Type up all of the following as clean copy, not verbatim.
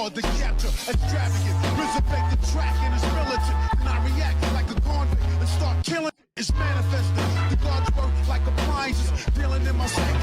power to capture, extravagant, resurrect the track and it's militant. And I react like a convict and start killing. It's manifesting. The gods work like appliances, dealing in my psyche.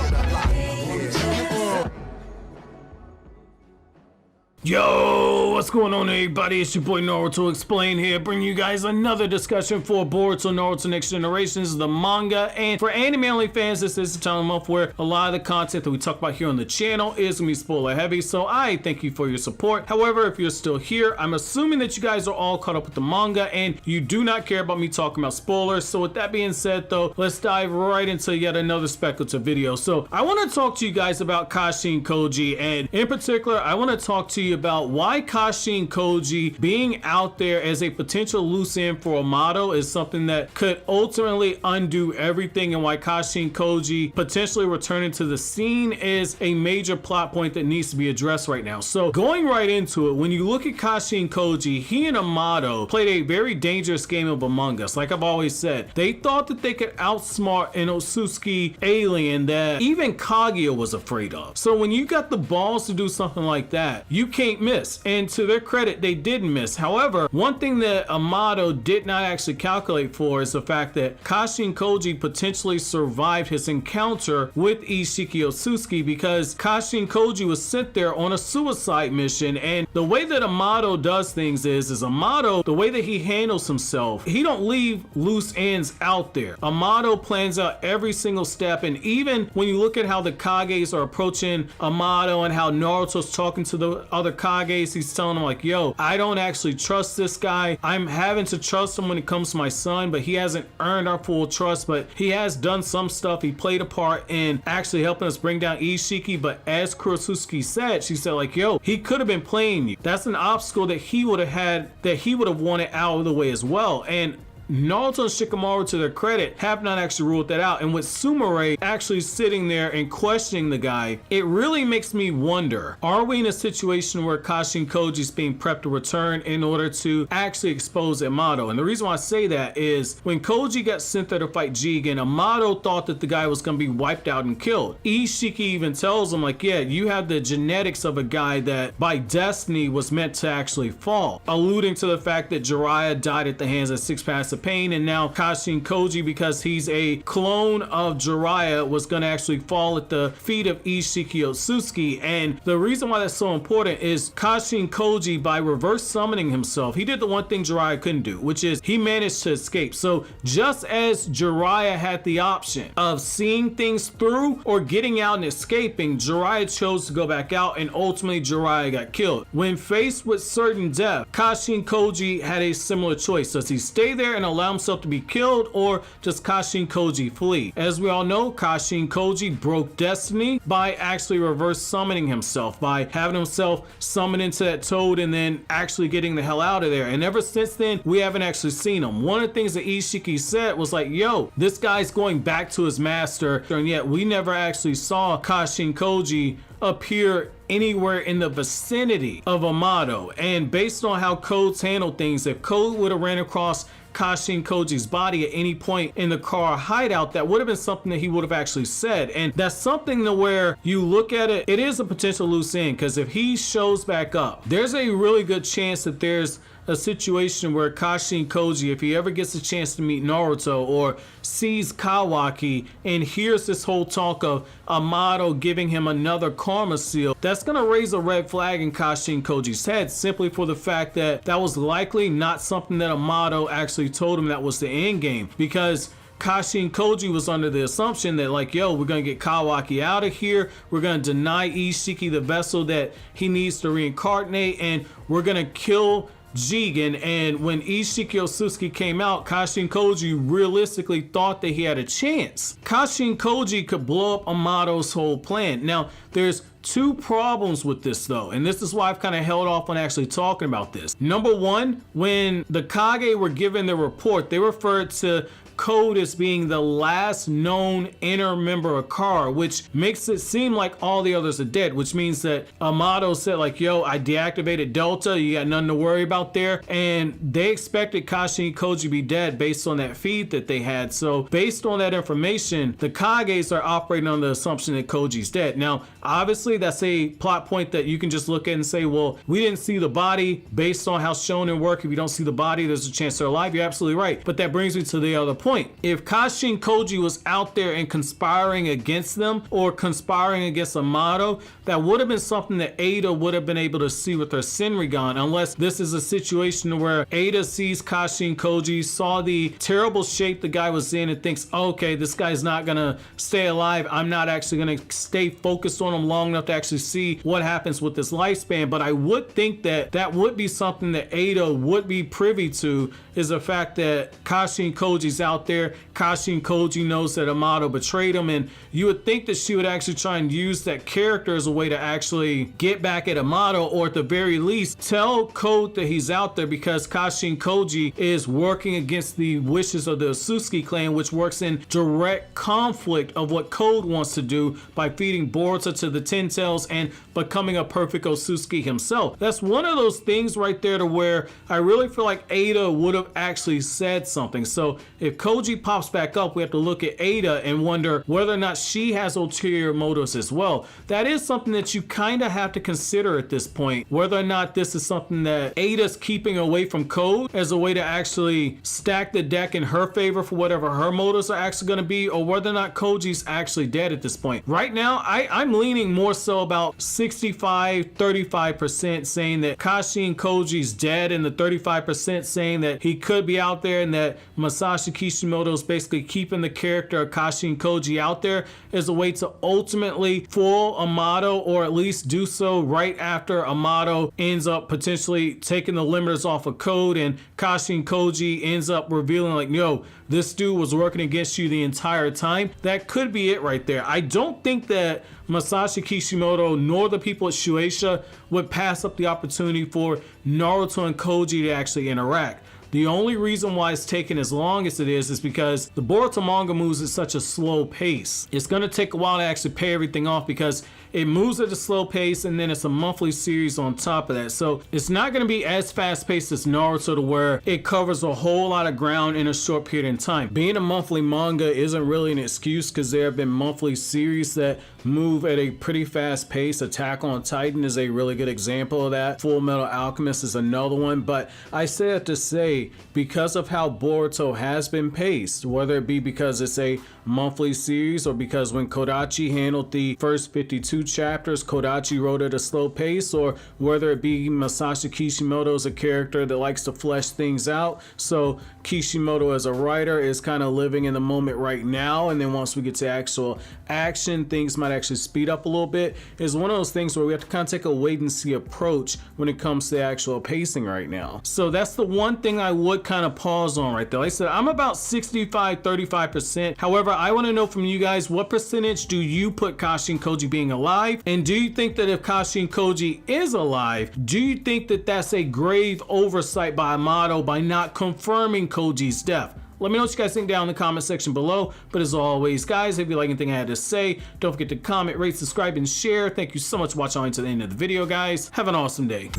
Yo, what's going on everybody? It's your boy Naruto Explain here, bringing you guys another discussion for Boruto Naruto Next Generations, the manga. And for anime only fans, this is the time of the month where a lot of the content that we talk about here on the channel is gonna be spoiler heavy, so I thank you for your support. However, if you're still here, I'm assuming that you guys are all caught up with the manga and you do not care about me talking about spoilers. So with that being said though, let's dive right into yet another speculative video. So I want to talk to you guys about Kashin Koji, and in particular I want to talk to you about why Kashin Koji being out there as a potential loose end for Amado is something that could ultimately undo everything, and why Kashin Koji potentially returning to the scene is a major plot point that needs to be addressed right now. So going right into it, when you look at Kashin Koji, he and Amado played a very dangerous game of Among Us. Like I've always said, they thought that they could outsmart an Otsutsuki alien that even Kaguya was afraid of. So when you got the balls to do something like that, you can't miss, and to their credit they didn't miss. However, one thing that Amado did not actually calculate for is the fact that Kashin Koji potentially survived his encounter with Isshiki Otsutuski, because Kashin Koji was sent there on a suicide mission. And the way that Amado does things is Amado, the way that he handles himself, he don't leave loose ends out there. Amado plans out every single step, and even when you look at how the Kages are approaching Amado and how Naruto's talking to the other Kages, he's telling him like, yo, I don't actually trust this guy. I'm having to trust him when it comes to my son, but he hasn't earned our full trust, but he has done some stuff. He played a part in actually helping us bring down Isshiki, but as Kurotsuki said, she said like, yo, he could have been playing you. That's an obstacle that he would have had, that he would have wanted out of the way as well. And Naruto and Shikamaru, to their credit, have not actually ruled that out. And with Sumire actually sitting there and questioning the guy, it really makes me wonder, are we in a situation where Kashin Koji is being prepped to return in order to actually expose Amado? And the reason why I say that is when Koji got sent there to fight Jigen, Amado thought that the guy was going to be wiped out and killed. Isshiki even tells him like, yeah, you have the genetics of a guy that by destiny was meant to actually fall, alluding to the fact that Jiraiya died at the hands of Six Paths of Pain, and now Kashin Koji, because he's a clone of Jiraiya, was going to actually fall at the feet of Isshiki Otsutsuki. And the reason why that's so important is Kashin Koji, by reverse summoning himself, he did the one thing Jiraiya couldn't do, which is he managed to escape. So just as Jiraiya had the option of seeing things through or getting out and escaping, Jiraiya chose to go back out, and ultimately Jiraiya got killed. When faced with certain death, Kashin Koji had a similar choice. Does he stay there and allow himself to be killed, or does Kashin Koji flee? As we all know, Kashin Koji broke destiny by actually reverse summoning himself, by having himself summon into that toad and then actually getting the hell out of there. And ever since then, we haven't actually seen him. One of the things that Isshiki said was like, yo, this guy's going back to his master, and yet we never actually saw Kashin Koji appear anywhere in the vicinity of Amado. And based on how Codes handle things, if Code would have ran across Kashin Koji's body at any point in the car hideout, that would have been something that he would have actually said. And that's something to where you look at it, it is a potential loose end, because if he shows back up, there's a really good chance that there's a situation where Kashin Koji, if he ever gets a chance to meet Naruto or sees Kawaki and hears this whole talk of Amado giving him another karma seal, that's gonna raise a red flag in Kashin Koji's head, simply for the fact that that was likely not something that Amado actually told him that was the end game. Because Kashin Koji was under the assumption that like, yo, we're gonna get Kawaki out of here, we're gonna deny Isshiki the vessel that he needs to reincarnate, and we're gonna kill Jigen. And when Isshiki Otsutuski came out, Kashin Koji realistically thought that he had a chance. Kashin Koji could blow up Amado's whole plan. Now, there's two problems with this though, and this is why I've kind of held off on actually talking about this. Number one, when the Kage were given the report, they referred to Code as being the last known inner member of Car, which makes it seem like all the others are dead, which means that Amado said like, yo, I deactivated Delta, you got nothing to worry about there, and they expected Kashin Koji to be dead based on that feed that they had. So based on that information, the Kages are operating on the assumption that Koji's dead. Now, obviously that's a plot point that you can just look at and say, well, we didn't see the body. Based on how shonen work, if you don't see the body, there's a chance they're alive. You're absolutely right. But that brings me to the other point. If Kashin Koji was out there and conspiring against them or conspiring against Amado, that would have been something that Ada would have been able to see with her Senrigan, unless this is a situation where Ada sees Kashin Koji, saw the terrible shape the guy was in, and thinks, okay, this guy's not gonna stay alive. I'm not actually gonna stay focused on him long enough to actually see what happens with this lifespan. But I would think that that would be something that Ada would be privy to, is the fact that Kashin Koji's out there. Kashin Koji knows that Amado betrayed him, and you would think that she would actually try and use that character as a way to actually get back at Amado, or at the very least tell Code that he's out there, because Kashin Koji is working against the wishes of the Otsutsuki clan, which works in direct conflict of what Code wants to do by feeding Boruto to the Ten Tails and becoming a perfect Otsutsuki himself. That's one of those things right there to where I really feel like Ada would have actually said something. So if Koji pops back up, we have to look at Ada and wonder whether or not she has ulterior motives as well. That is something that you kind of have to consider at this point, whether or not this is something that Ada's keeping away from Code as a way to actually stack the deck in her favor for whatever her motives are actually going to be, or whether or not Koji's actually dead at this point. Right now, I'm leaning more so about 65-35% saying that Kashin Koji's dead, and the 35% saying that he could be out there, and that Masashi Kishimoto's basically keeping the character of Kashin Koji out there as a way to ultimately fool Amado, or at least do so right after Amado ends up potentially taking the limiters off of Code, and Kashin Koji ends up revealing like, yo, this dude was working against you the entire time. That could be it right there. I don't think that Masashi Kishimoto nor the people at Shueisha would pass up the opportunity for Naruto and Koji to actually interact. The only reason why it's taken as long as it is because the Boruto manga moves at such a slow pace. It's going to take a while to actually pay everything off, because it moves at a slow pace, and then it's a monthly series on top of that. So it's not going to be as fast paced as Naruto, to where it covers a whole lot of ground in a short period of time. Being a monthly manga isn't really an excuse, because there have been monthly series that move at a pretty fast pace. Attack on Titan is a really good example of that. Full Metal Alchemist is another one. But I say that to say, because of how Boruto has been paced, whether it be because it's a monthly series, or because when Kodachi handled the first 52 chapters, Kodachi wrote at a slow pace, or whether it be Masashi Kishimoto's a character that likes to flesh things out, so Kishimoto as a writer is kind of living in the moment right now, and then once we get to actual action, things might actually speed up a little bit. Is one of those things where we have to kind of take a wait and see approach when it comes to the actual pacing right now. So that's the one thing I would kind of pause on right there. Like I said, I'm about 65-35%. However, I want to know from you guys, what percentage do you put Kashin Koji being alive? And do you think that if Kashin Koji is alive, do you think that that's a grave oversight by Amado by not confirming Koji's death? Let me know what you guys think down in the comment section below. But as always, guys, if you like anything I had to say, don't forget to comment, rate, subscribe, and share. Thank you so much for watching all the way to the end of the video, guys. Have an awesome day.